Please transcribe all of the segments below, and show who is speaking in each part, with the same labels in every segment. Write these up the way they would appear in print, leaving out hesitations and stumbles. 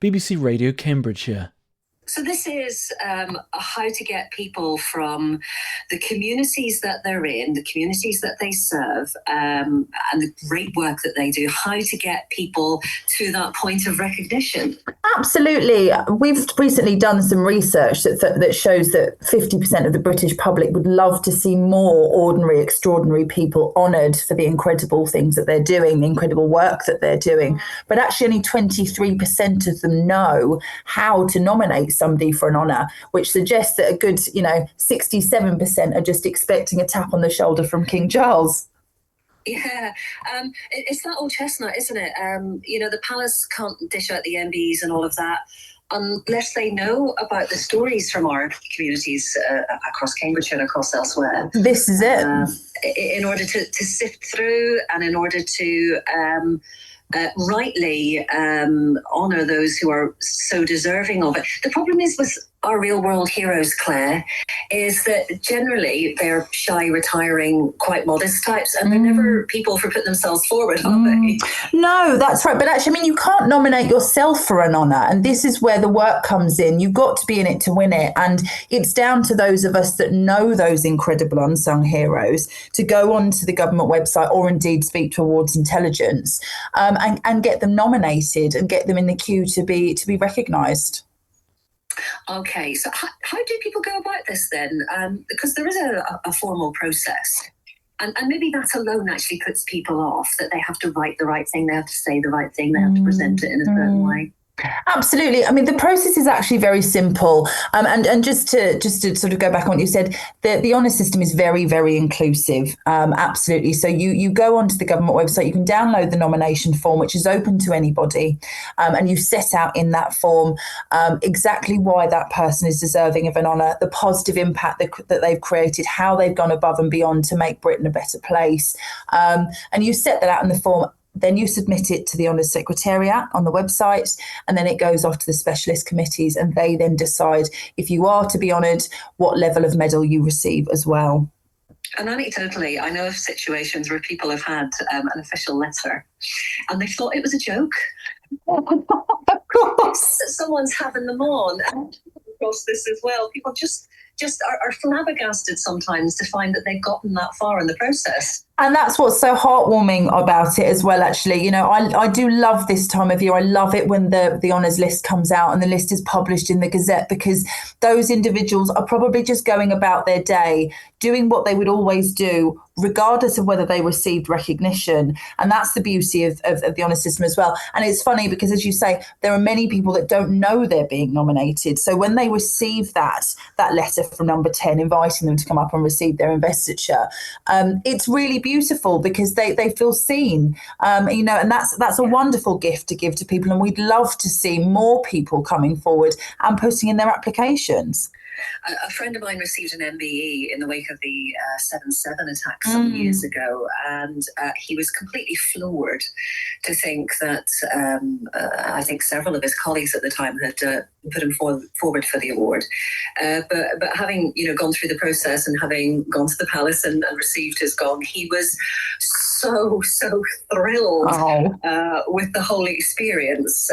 Speaker 1: BBC Radio Cambridgeshire.
Speaker 2: So this is how to get people from the communities that they're in, the communities that they serve, and the great work that they do, how to get people to that point of recognition.
Speaker 3: Absolutely. We've recently done some research that shows that 50% of the British public would love to see more ordinary, extraordinary people honoured for the incredible things that they're doing, the incredible work that they're doing. But actually only 23% of them know how to nominate somebody for an honour, which suggests that a good, 67% are just expecting a tap on the shoulder from King Charles.
Speaker 2: Yeah, it's that old chestnut, isn't it? The palace can't dish out the MBs and all of that unless they know about the stories from our communities across Cambridgeshire and across elsewhere.
Speaker 3: This is it.
Speaker 2: In order to sift through and in order to rightly honour those who are so deserving of it. The problem is with our real world heroes, Claire, is that generally they're shy, retiring, quite modest types, and they're never people for putting themselves forward, are they?
Speaker 3: No, that's right. But actually, you can't nominate yourself for an honour, and this is where the work comes in. You've got to be in it to win it, and it's down to those of us that know those incredible unsung heroes to go onto the government website or indeed speak to Awards Intelligence and get them nominated and get them in the queue to be recognised.
Speaker 2: Okay, so how do people go about this then? Because there is a formal process. And maybe that alone actually puts people off, that they have to write the right thing, they have to say the right thing, they have to present it in a certain way.
Speaker 3: Absolutely. The process is actually very simple. And just to sort of go back on what you said, the honour system is very, very inclusive. Absolutely. So you go onto the government website, you can download the nomination form, which is open to anybody. And you set out in that form exactly why that person is deserving of an honour, the positive impact that they've created, how they've gone above and beyond to make Britain a better place. And you set that out in the form. Then you submit it to the Honours Secretariat on the website, and then it goes off to the specialist committees, and they then decide if you are to be honoured, what level of medal you receive as well.
Speaker 2: And anecdotally, I know of situations where people have had an official letter and they thought it was a joke.
Speaker 3: Of course.
Speaker 2: Someone's having them on. And across this as well, people just are flabbergasted sometimes to find that they've gotten that far in the process.
Speaker 3: And that's what's so heartwarming about it as well, actually. I do love this time of year. I love it when the honours list comes out and the list is published in the Gazette, because those individuals are probably just going about their day, doing what they would always do, regardless of whether they received recognition. And that's the beauty of the honours system as well. And it's funny because, as you say, there are many people that don't know they're being nominated. So when they receive that letter from number 10 inviting them to come up and receive their investiture, it's really beautiful because they feel seen, and that's a wonderful gift to give to people. And we'd love to see more people coming forward and putting in their applications.
Speaker 2: A friend of mine received an MBE in the wake of the 7/7 attack some years ago, and he was completely floored to think that I think several of his colleagues at the time had put him forward for the award. But having gone through the process and having gone to the palace and received his gong, he was so thrilled with the whole experience.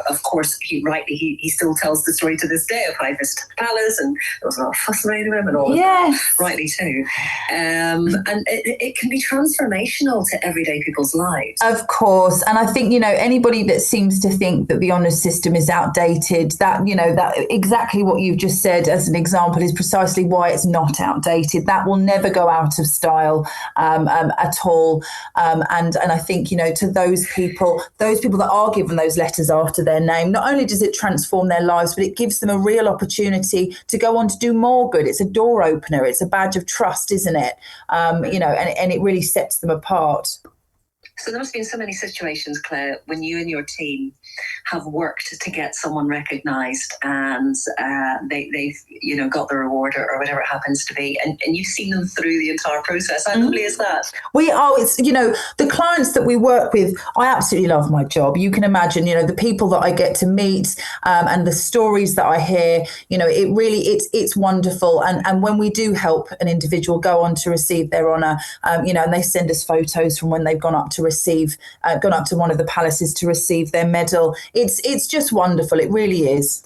Speaker 2: Of course, he still tells the story to this day of how he visited the palace and there was a lot of fuss made of him and all of that, rightly too. And it can be transformational to everyday people's lives.
Speaker 3: Of course. And I think, anybody that seems to think that the honours system is outdated, that exactly what you've just said as an example is precisely why it's not outdated. That will never go out of style at all. And I think, to those people that are given those letters after their name, not only does it transform their lives, but it gives them a real opportunity to go on to do more good. It's a door opener. It's a badge of trust, isn't it? And it really sets them apart.
Speaker 2: So there must have been so many situations, Claire, when you and your team have worked to get someone recognised, and they've got the reward or whatever it happens to be, and you've seen them through the entire process. How lovely is that?
Speaker 3: It's the clients that we work with, I absolutely love my job. You can imagine, the people that I get to meet, and the stories that I hear, it's wonderful. And when we do help an individual go on to receive their honour, and they send us photos from when they've gone up to one of the palaces to receive their medal, it's just wonderful. It really is.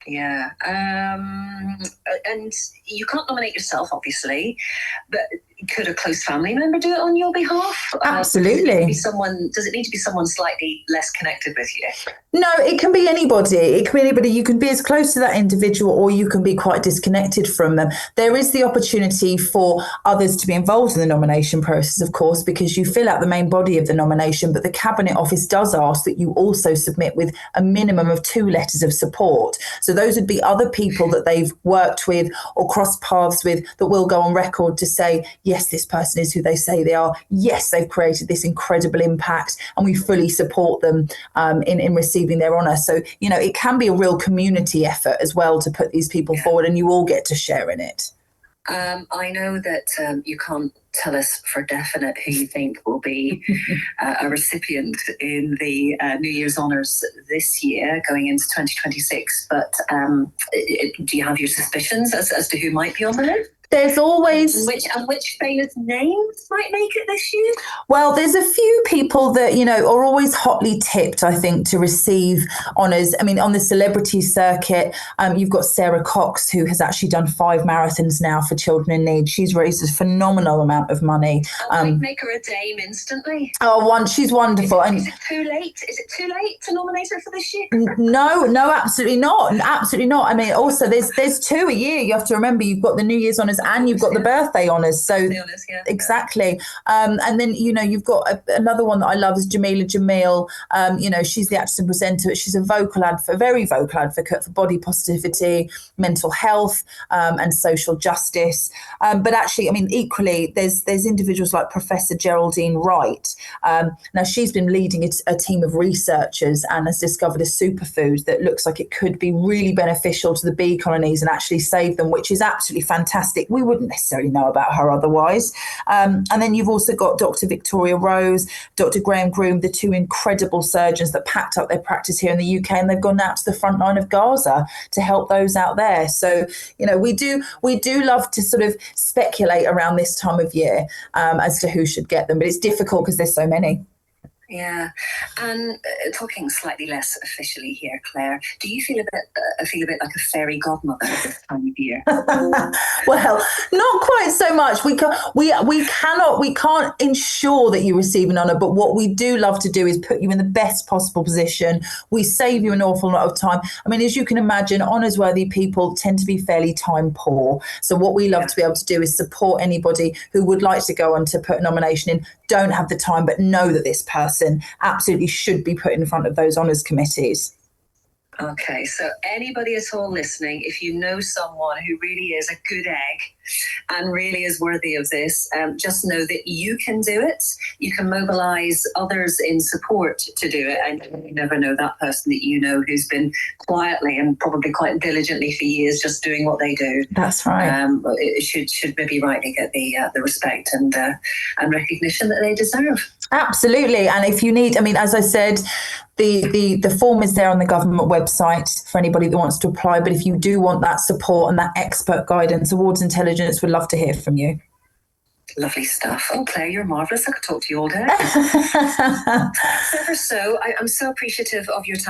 Speaker 2: Yeah. And you can't nominate yourself, obviously, but could a close family member do it on your behalf?
Speaker 3: Absolutely.
Speaker 2: Does it need to be someone slightly less connected with you?
Speaker 3: No, it can be anybody. You can be as close to that individual, or you can be quite disconnected from them. There is the opportunity for others to be involved in the nomination process, of course, because you fill out the main body of the nomination, but the Cabinet Office does ask that you also submit with a minimum of 2 letters of support. So those would be other people that they've worked with or crossed paths with that will go on record to say, yes, this person is who they say they are. Yes, they've created this incredible impact, and we fully support them in receiving their honour. So, it can be a real community effort as well to put these people forward, and you all get to share in it.
Speaker 2: I know that you can't tell us for definite who you think will be a recipient in the New Year's Honours this year, going into 2026, but do you have your suspicions as to who might be on the list?
Speaker 3: There's always...
Speaker 2: Which famous names might make it this year?
Speaker 3: Well, there's a few people that, are always hotly tipped, I think, to receive honours. I mean, on the celebrity circuit, you've got Sarah Cox, who has actually done 5 marathons now for children in need. She's raised a phenomenal amount of money.
Speaker 2: I'd make her a dame instantly.
Speaker 3: She's wonderful.
Speaker 2: Is it too late? Is it too late to nominate her for this year?
Speaker 3: No, absolutely not. Absolutely not. I mean, also, there's 2 a year. You have to remember, you've got the New Year's Honours and you've got the birthday honours. So exactly. And then, you've got another one that I love is Jamila Jamil. She's the actress and presenter. She's a very vocal advocate for body positivity, mental health, and social justice. But actually, I mean, equally, there's individuals like Professor Geraldine Wright. Now, she's been leading a team of researchers and has discovered a superfood that looks like it could be really beneficial to the bee colonies and actually save them, which is absolutely fantastic. We wouldn't necessarily know about her otherwise. And then you've also got Dr. Victoria Rose, Dr. Graham Groom, the 2 incredible surgeons that packed up their practice here in the UK, and they've gone out to the front line of Gaza to help those out there. So, we do love to sort of speculate around this time of year as to who should get them, but it's difficult because there's so many.
Speaker 2: Yeah, and talking slightly less officially here, Claire, do you feel a bit like a fairy godmother at this time of year?
Speaker 3: Well, not quite so much. We can't ensure that you receive an honour, but what we do love to do is put you in the best possible position. We save you an awful lot of time. I mean, as you can imagine, honours-worthy people tend to be fairly time poor. So what we love to be able to do is support anybody who would like to go on to put a nomination in, don't have the time, but know that this person absolutely should be put in front of those honours committees.
Speaker 2: Okay, so anybody at all listening, if you know someone who really is a good egg and really is worthy of this, just know that you can do it. You can mobilise others in support to do it, and you never know that person that you know who's been quietly and probably quite diligently for years just doing what they do.
Speaker 3: That's right.
Speaker 2: It should maybe rightly get the respect and recognition that they deserve.
Speaker 3: Absolutely. And if you need, I mean, as I said, the form is there on the government website for anybody that wants to apply. But if you do want that support and that expert guidance, Awards Intelligence would love to hear from you.
Speaker 2: Lovely stuff. Oh, Claire, you're marvellous. I could talk to you all day. I'm so appreciative of your time.